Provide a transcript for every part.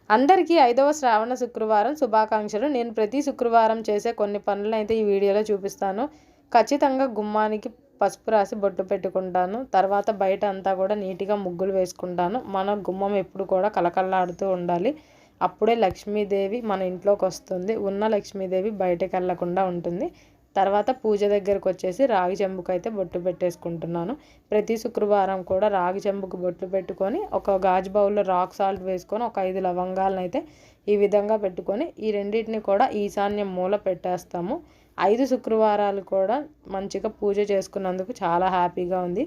అందరికీ 5వ శ్రావణ శుక్రవారం శుభాకాంక్షలు. నేను ప్రతి శుక్రవారం చేసే కొన్ని పనులనైతే ఈ వీడియోలో చూపిస్తాను. ఖచ్చితంగా గుమ్మానికి పసుపు రాసి బొట్టు పెట్టుకుంటాను. తర్వాత బయట అంతా కూడా నీట్గా ముగ్గులు వేసుకుంటాను. మన గుమ్మం ఎప్పుడు కూడా కళకళలాడుతూ ఉండాలి. అప్పుడే లక్ష్మీదేవి మన ఇంట్లోకి వస్తుంది. ఉన్న లక్ష్మీదేవి బయటకు వెళ్లకుండా ఉంటుంది. తర్వాత పూజ దగ్గరకు వచ్చేసి రాగి చెంబుకు అయితే బొట్టు పెట్టేసుకుంటున్నాను. ప్రతి శుక్రవారం కూడా రాగి చెంబుకు బొట్టు పెట్టుకొని ఒక గాజు బౌల్లో రాక్ సాల్ట్ వేసుకొని ఒక 5 లవంగాలను అయితే ఈ విధంగా పెట్టుకొని ఈ రెండింటిని కూడా ఈశాన్యం మూల పెట్టేస్తాము. 5 శుక్రవారాలు కూడా మంచిగా పూజ చేసుకున్నందుకు చాలా హ్యాపీగా ఉంది.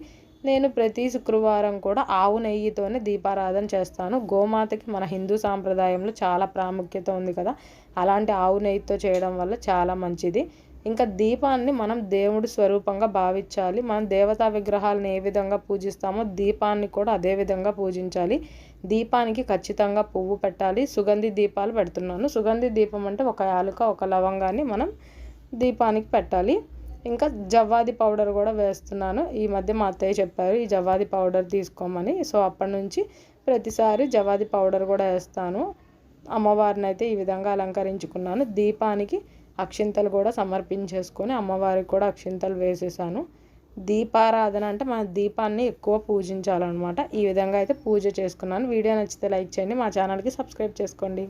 నేను ప్రతి శుక్రవారం కూడా ఆవు నెయ్యితోనే దీపారాధన చేస్తాను. గోమాతకి మన హిందూ సాంప్రదాయంలో చాలా ప్రాముఖ్యత ఉంది కదా. అలాంటి ఆవు నెయ్యితో చేయడం వల్ల చాలా మంచిది. ఇంకా దీపాన్ని మనం దేవుడి స్వరూపంగా భావించాలి. మనం దేవతా విగ్రహాలను ఏ విధంగా పూజిస్తామో దీపాన్ని కూడా అదే విధంగా పూజించాలి. దీపానికి ఖచ్చితంగా పువ్వు పెట్టాలి. సుగంధి దీపాలు పెడుతున్నాను. సుగంధి దీపం అంటే ఒక యాలుక ఒక లవంగాన్ని మనం దీపానికి పెట్టాలి. ఇంకా జవ్వాది పౌడర్ కూడా వేస్తున్నాను. ఈ మధ్య మా అత్తయ్య చెప్పారు ఈ జవ్వాది పౌడర్ తీసుకోమని. సో అప్పటి నుంచి ప్రతిసారి జవ్వాది పౌడర్ కూడా వేస్తాను. అమ్మవారిని అయితే ఈ విధంగా అలంకరించుకున్నాను. దీపానికి అక్షింతలు కూడా సమర్పించేసుకొని అమ్మవారికి కూడా అక్షింతలు వేసేసాను. దీపారాధన అంటే మన దీపాన్ని ఎక్కువ పూజించాలన్నమాట. ఈ విధంగా అయితే పూజ చేసుకున్నాను. వీడియో నచ్చితే లైక్ చేయండి. మా ఛానల్కి సబ్స్క్రైబ్ చేసుకోండి.